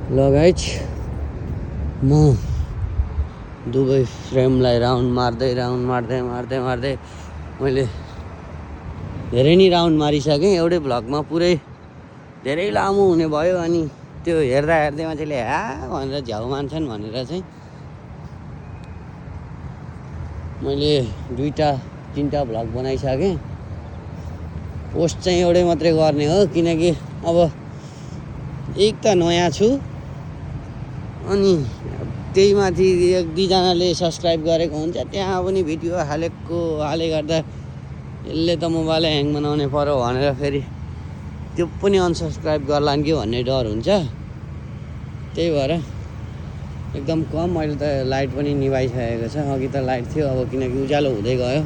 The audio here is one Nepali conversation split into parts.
ल गाइज म दुवै फ्रेमलाई राउन्ड मार्दै मैले धेरै नै राउन्ड मारिसकेँ। एउटै भ्लगमा पुरै धेरै लामो हुने भयो। अनि त्यो हेर्दा मान्छेले भनेर झ्याउ मान्छन् भनेर चाहिँ मैले 2-3टा भ्लग बनाइसकेँ। पोस्ट चाहिँ एउटै मात्रै गर्ने हो, किनकि अब एक त नयाँ छु, अनि त्यही माथि 1-2जनाले सब्सक्राइब गरेको हुन्छ, त्यहाँ पनि भिडियो हाले गर्दा यसले त मोबाइल ह्याङ बनाउने पर्यो भनेर फेरि त्यो पनि अनसब्सक्राइब गर्लान् कि भन्ने डर हुन्छ। त्यही भएर एकदम कम। अहिले त लाइट पनि निभाइसकेको छ। अघि त लाइट थियो, अब किनकि उज्यालो हुँदै गयो।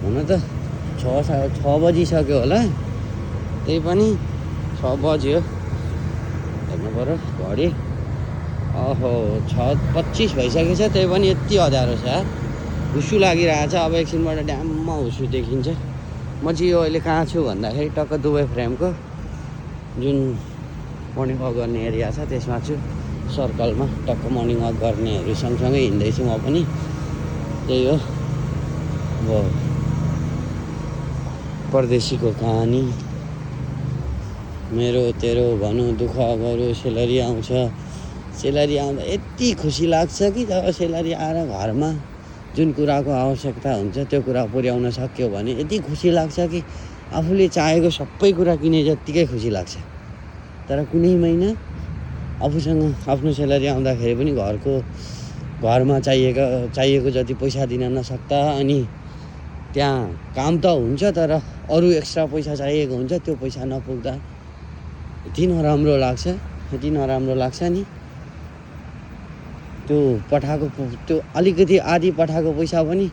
हुन त 6 बजिसक्यो होला, त्यही पनि 6 बज्यो हेर्नु पर्यो घडी। 6:25 भइसकेको छ, त्यही पनि यति अँध्यारो छ यार, हुस्सु लागिरहेछ। अब एकछिनबाट ड्याम्म हुस्सु देखिन्छ। म चाहिँ यो अहिले कहाँ छु भन्दाखेरि टक्क दुवै फ्रेमको जुन मर्निङ वाक गर्ने एरिया छ त्यसमा छु, सर्कलमा। टक्क मर्निङ वाक गर्नेहरू सँगसँगै हिँड्दैछु म पनि। त्यही हो अब परदेशीको कहानी। मेरो तेरो भनौँ दुःख गरौँ सेलरी आउँछ। सेलरी आउँदा यति खुसी लाग्छ कि जब सेलरी आएर घरमा जुन कुराको आवश्यकता हुन्छ त्यो कुरा पुर्याउन सक्यो भने यति खुसी लाग्छ कि आफूले चाहेको सबै कुरा किने जत्तिकै खुसी लाग्छ। तर कुनै महिना आफूसँग आफ्नो सेलरी आउँदाखेरि पनि घरमा चाहिएको जति पैसा दिन नसक्दा, अनि त्यहाँ काम त हुन्छ तर अरू एक्स्ट्रा पैसा चाहिएको हुन्छ, त्यो पैसा नपुग्दा यति नराम्रो लाग्छ नि। त्यो पठाएको त्यो अलिकति आधी पठाएको पैसा पनि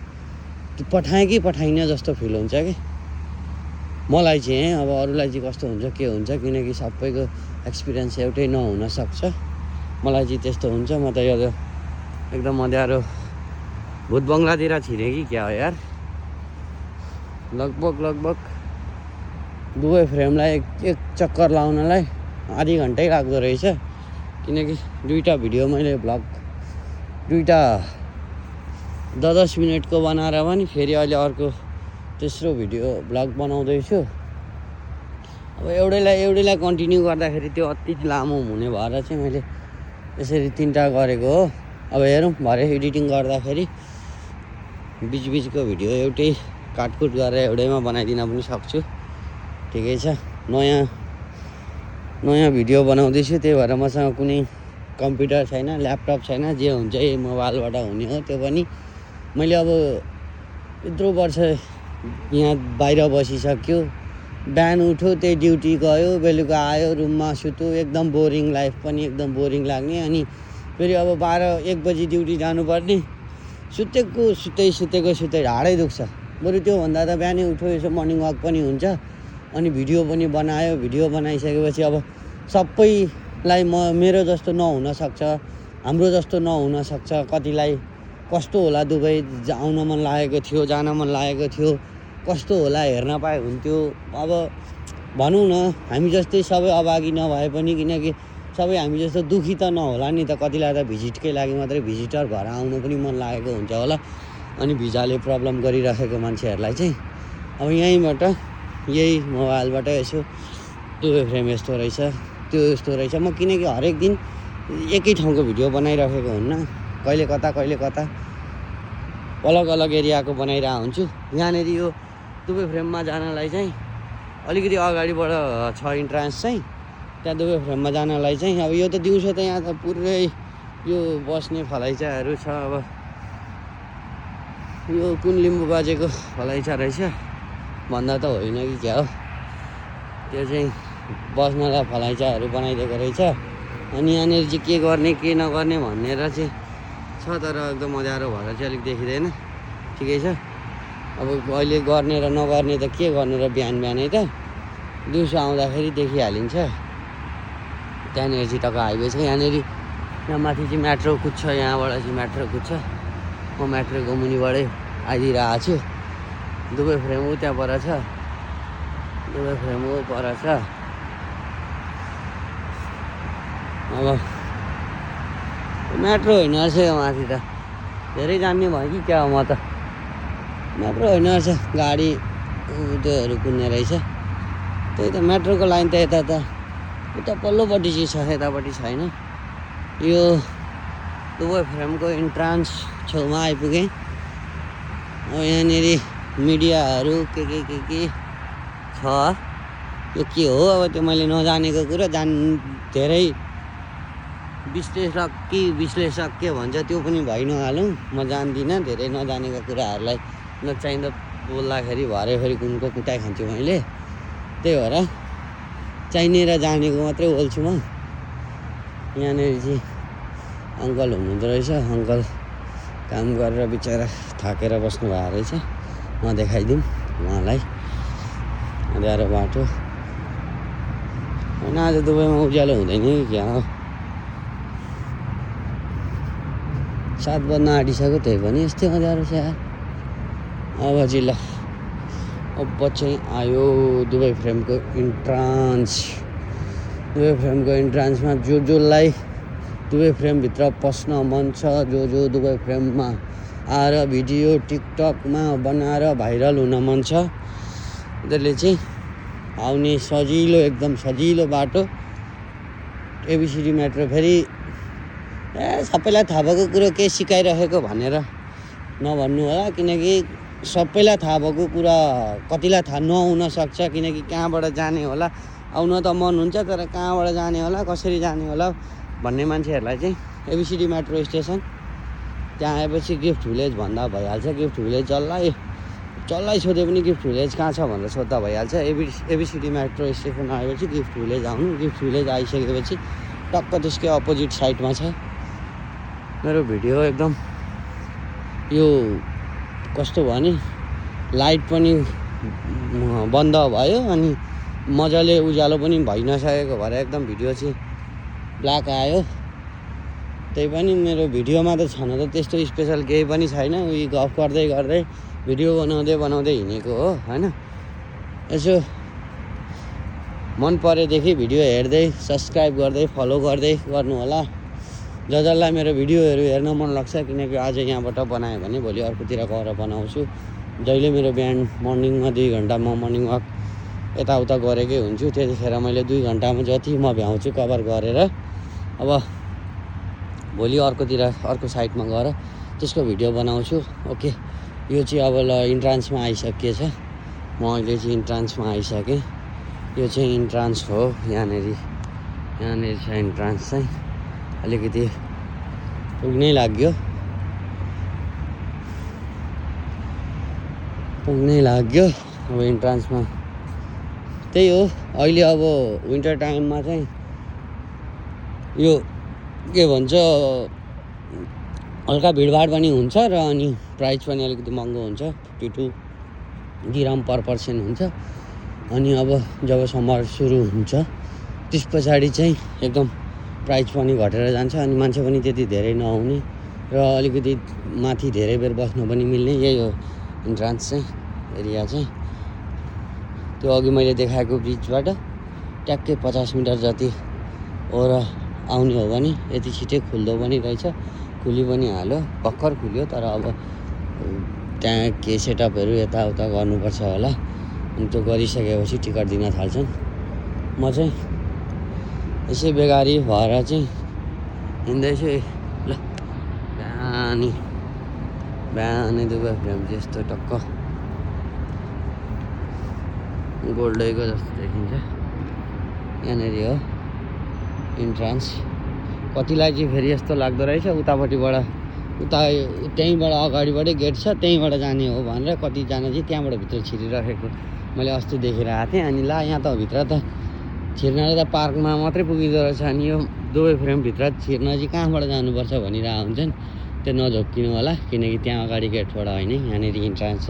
त्यो पठाएँ कि पठाइनँ जस्तो फिल हुन्छ कि मलाई चाहिँ। अब अरूलाई चाहिँ कस्तो हुन्छ के हुन्छ, किनकि सबैको एक्सपिरियन्स एउटै नहुनसक्छ। मलाई चाहिँ त्यस्तो हुन्छ। म त यो एकदम अँध्यारो भूत बङ्गलातिर छिरेँ कि क्या हो यार। लगभग दुवै फ्रेमलाई एक चक्कर लाउनलाई आधी घन्टै लाग्दो रहेछ, किनकि 2टा भिडियो मैले भ्लग 2टा 10 मिनटको बनाएर पनि फेरि अहिले अर्को तेस्रो भिडियो भ्लग बनाउँदैछु। अब एउटैलाई कन्टिन्यू गर्दाखेरि त्यो अति लामो हुने भएर चाहिँ मैले यसरी 3टा गरेको हो। अब हेरौँ भरे एडिटिङ गर्दाखेरि बिचको भिडियो एउटै काटकुट गरेर एउटैमा बनाइदिन पनि सक्छु। ठिकै छ। नयाँ भिडियो बनाउँदैछु, त्यही भएर मसँग कुनै कम्प्युटर छैन, ल्यापटप छैन। जे हुन्छ यही मोबाइलबाट हुने हो। त्यो पनि मैले अब यत्रो वर्ष यहाँ बाहिर बसिसक्यो। बिहान उठ्यो, त्यही ड्युटी गयो, बेलुका आयो, रुममा सुत्यो। एकदम बोरिङ लाइफ पनि एकदम बोरिङ लाग्ने। अनि फेरि अब 12-1 बजी ड्युटी जानुपर्ने। सुतेको ढाडै दुख्छ। बरु त्योभन्दा त बिहानै उठ्यो, यसो मर्निङ वाक पनि हुन्छ, अनि भिडियो पनि बनायो। भिडियो बनाइसकेपछि अब सबैलाई मेरो जस्तो नहुनसक्छ, हाम्रो जस्तो नहुनसक्छ। कतिलाई कस्तो होला, दुबई आउन मन लागेको थियो, जान मन लागेको थियो, कस्तो होला हेर्न पाए हुन्थ्यो। अब भनौँ न हामी जस्तै सबै अभागी नभए पनि, किनकि सबै हामी जस्तो दुःखी त नहोला नि त। कतिलाई त भिजिटकै लागि मात्रै भिजिटर भएर आउनु पनि मन लागेको हुन्छ होला। अनि भिजाले प्रब्लम गरिराखेको मान्छेहरूलाई चाहिँ अब यही मोबाइलबाट यसो दुवै फ्रेम यस्तो रहेछ, त्यो यस्तो रहेछ। म किनकि हरेक दिन एकै ठाउँको भिडियो बनाइराखेको हुन्न, कहिले कता अलग एरियाको बनाइरहेको हुन्छु। यहाँनिर यो दुवै फ्रेममा जानलाई चाहिँ अलिकति अगाडिबाट छ इन्ट्रान्स चाहिँ, त्यहाँ दुवै फ्रेममा जानलाई चाहिँ अब यो त दिउँसो त यहाँ त पुरै यो बस्ने फलैचाहरू छ। अब यो कुन लिम्बू बाजेको फलैचा रहेछ भन्दा त होइन कि क्या हो, त्यो चाहिँ बस्नलाई फलैचाहरू बनाइदिएको रहेछ। अनि यहाँनिर चाहिँ के गर्ने के नगर्ने भनेर चाहिँ छ, तर एकदम अँध्यारो भएर चाहिँ अलिक देखिँदैन। ठिकै छ। अब अहिले गर्ने र नगर्ने त के गर्नु र, बिहानै त दिउँसो आउँदाखेरि देखिहालिन्छ। त्यहाँनिर चाहिँ टक्क हाइवे छ। यहाँ माथि चाहिँ मेट्रो कुद्छ, यहाँबाट चाहिँ मेट्रो कुद्छ। म मेट्रोको मुनिबाटै आइदिरहेको छु। दुवै फ्रेम त्यहाँ पर छ, दुवै फ्रेम पर छ। अब मेट्रो होइन रहेछ यो माथि त धेरै जान्ने भयो कि क्या हो म त मेट्रो होइन रहेछ गाडी त्योहरू कुद्ने रहेछ त्यही त मेट्रोको लाइन त यता त उता पल्लोपट्टि चाहिँ छ यतापट्टि छैन यो दुबई फ्रेमको इन्ट्रान्स छेउमा आइपुगेँ यहाँनिर मिडियाहरू के छ यो के हो अब त्यो मैले नजानेको कुरा धेरै विश्लेषक के भन्छ त्यो पनि भइ नहालौँ म जान्दिनँ धेरै नजानेको कुराहरूलाई नचाहिँदा बोल्दाखेरि भरे फेरि कुनको कुटाइ खान्छु मैले त्यही भएर चाहिने र जानेको मात्रै बोल्छु म यहाँनिर चाहिँ अङ्कल हुनुहुँदो रहेछ अङ्कल काम गरेर बिचरा थाकेर बस्नु भएको रहेछ म देखाइदिउँ उहाँलाई अँध्यारो बाटो होइन आज दुबईमा उज्यालो हुँदैन कि क्या हो 7 बज्न आँटिसक्यो त्यही पनि यस्तै अँध्यारो छ यार अब चाहिँ ल अब चाहिँ आयो दुबई फ्रेमको इन्ट्रान्समा जसलाई दुबई फ्रेमभित्र पस्न मन छ जो दुबई फ्रेममा आएर भिडियो टिकटकमा बनाएर भाइरल हुन मन छ उनीहरूले चाहिँ आउने एकदम सजिलो बाटो एबिसिडी मेट्रो फेरि सबैलाई थाहा भएको कुरो के सिकाइरहेको भनेर नभन्नु होला किनकि सबैलाई थाहा भएको कुरा कतिलाई थाहा नहुन सक्छ किनकि कहाँबाट जाने होला आउन त मन हुन्छ तर कहाँबाट जाने होला कसरी जाने होला भन्ने मान्छेहरूलाई चाहिँ एबिसिडी मेट्रो स्टेसन त्यहाँ आएपछि गिफ्ट भिलेज भन्दा भइहाल्छ गिफ्ट भिलेज जसलाई सोधे पनि गिफ्ट भिलेज कहाँ छ भनेर सोद्धा भइहाल्छ एबिसिडी मेट्रो स्टेसन आएपछि गिफ्ट भिलेज आउनु गिफ्ट भिलेज आइसकेपछि टक्क त्यसकै अपोजिट साइडमा छ मेरो भिडियो एकदम यो कस्तो भयो नि लाइट पनि बन्द भयो अनि मजाले उज्यालो पनि भइ नसकेको भएर एकदम भिडियो चाहिँ ब्ल्याक आयो त्यही पनि मेरो भिडियोमा त छन त त्यस्तो स्पेसल केही पनि छैन उही गफ गर्दै भिडियो बनाउँदै हिँडेको हो होइन यसो मन परेदेखि भिडियो हेर्दै सब्सक्राइब गर्दै फलो गर्दै गर्नु होला जसलाई मेरो भिडियोहरू हेर्न मन लाग्छ किनकि आज यहाँबाट बनायो भने भोलि अर्कोतिर गएर बनाउँछु जहिले मेरो बिहान मर्निङमा 2 घन्टा म मर्निङ वाक यताउता गरेकै हुन्छु त्यतिखेर मैले 2 घन्टामा जति म भ्याउँछु कभर गरेर अब भोलि अर्को साइडमा गएर त्यसको भिडियो बनाउँछु ओके यो चाहिँ अब ल इन्ट्रान्समा आइसकेछ म अहिले चाहिँ इन्ट्रान्समा आइसकेँ यो चाहिँ इन्ट्रान्स हो यहाँनिर छ इन्ट्रान्स चाहिँ अलिकति पुग्नै लाग्यो अब इन्ट्रान्समा त्यही हो अहिले अब विन्टर टाइममा चाहिँ यो के भन्छ हल्का भिडभाड पनि हुन्छ र अनि प्राइस पनि अलिकति महँगो हुन्छ 52 दिरहम पर पर्सन हुन्छ अनि अब जब समर सुरु हुन्छ त्यस पछाडि चाहिँ एकदम प्राइस पनि घटेर जान्छ अनि मान्छे पनि त्यति धेरै नआउने र अलिकति माथि धेरै बेर बस्न पनि मिल्ने यही हो इन्ट्रान्स चाहिँ एरिया चाहिँ त्यो अघि मैले देखाएको ब्रिजबाट ट्याक्कै 50 मिटर जति और आउने हो भने यति छिटै खुल्दो पनि रहेछ खुली पनि हाल्यो भर्खर खुल्यो तर अब त्यहाँ के सेटअपहरू यताउता गर्नुपर्छ होला अनि त्यो गरिसकेपछि टिकट दिन थाल्छन् म चाहिँ यसै बेगारी भएर चाहिँ हिँड्दैछु ल बिहानै दुबई फ्रेम चाहिँ यस्तो टक्क गोल्डैको जस्तो देखिन्छ यहाँनिर हो इन्ट्रान्स कतिलाई चाहिँ फेरि यस्तो लाग्दो रहेछ त्यहीँबाट अगाडिबाटै गेट छ त्यहीँबाट जाने हो भनेर कतिजना चाहिँ त्यहाँबाट भित्र छिरिराखेको मैले अस्ति देखेर आएको थिएँ अनि ला यहाँ त भित्र त छिर्नलाई त पार्कमा मात्रै पुगिँदो रहेछ अनि यो दुबई फ्रेमभित्र छिर्न चाहिँ कहाँबाट जानुपर्छ भनिरहेको हुन्छन् त्यो नझोक्किनु होला किनकि त्यहाँ अगाडि गेटबाट होइन यहाँनिर इन्ट्रान्स छ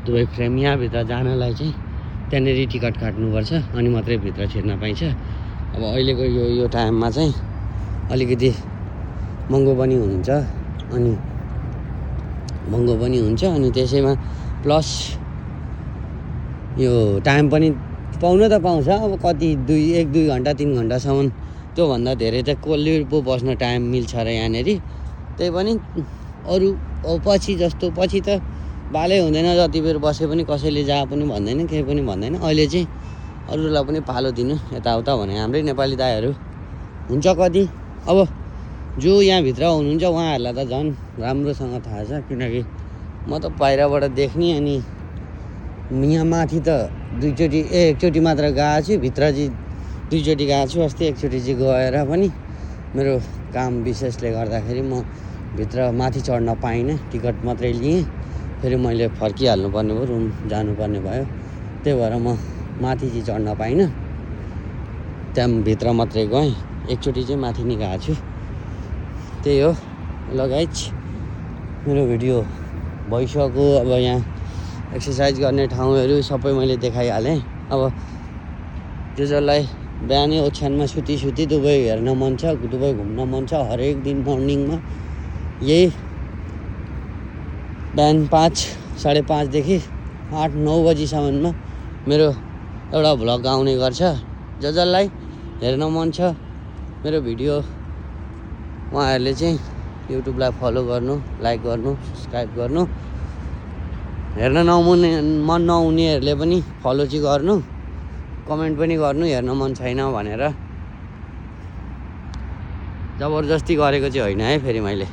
दुबई फ्रेम यहाँभित्र जानलाई चाहिँ त्यहाँनिर टिकट काट्नुपर्छ अनि मात्रै भित्र छिर्न पाइन्छ अब अहिलेको यो टाइममा चाहिँ अलिकति महँगो पनि हुन्छ अनि त्यसैमा प्लस यो टाइम पनि पाउन त पाउँछ अब कति 1-2 घन्टा 3 घन्टासम्म त्योभन्दा धेरै चाहिँ कसले पो बस्न टाइम मिल्छ र यहाँनिर। त्यही पनि अरू पछि जस्तो पछि त बालै हुँदैन, जति बेर बसे पनि कसैले जा पनि भन्दैन, केही पनि भन्दैन। अहिले चाहिँ अरूलाई पनि पालो दिनु यताउता भने हाम्रै नेपाली दाइहरू हुन्छ कति। अब जो यहाँभित्र हुनुहुन्छ उहाँहरूलाई त झन् राम्रोसँग थाहा छ, किनकि म त बाहिरबाट देख्ने। अनि यहाँ माथि त एकचोटि मात्र गएको छु, भित्र चाहिँ 2 चोटि गएको छु। अस्ति एकचोटि चाहिँ गएर पनि मेरो काम विशेषले गर्दाखेरि म भित्र माथि चढ्न पाइनँ, टिकट मात्रै लिएँ। फेरि मैले फर्किहाल्नु पर्ने भयो, रुम जानुपर्ने भयो, त्यही भएर म माथि चाहिँ चढ्न पाइनँ। त्यहाँ भित्र मात्रै गएँ, एकचोटि चाहिँ माथि नि गएको छु। त्यही हो ल गाइज, मेरो भिडियो भइसक्यो। अब यहाँ एक्सर्साइज गर्ने ठाउँहरू सबै मैले देखाइहालेँ। अब जसलाई बिहानै ओछ्यानमा सुती दुबई हेर्न मन छ, दुबई घुम्न मन छ, हरेक दिन मर्निङमा यही बिहान 5, 5:30 देखि 8-9 बजीसम्ममा मेरो एउटा भ्लग आउने गर्छ। जसलाई हेर्न मन छ मेरो भिडियो, उहाँहरूले चाहिँ युट्युबलाई फलो गर्नु, लाइक गर्नु, सब्सक्राइब गर्नु। हेर्न मन नहुनेहरूले पनि फलो चाहिँ गर्नु, कमेन्ट पनि गर्नु हेर्न मन छैन भनेर। जबरजस्ती गरेको चाहिँ होइन है फेरि मैले।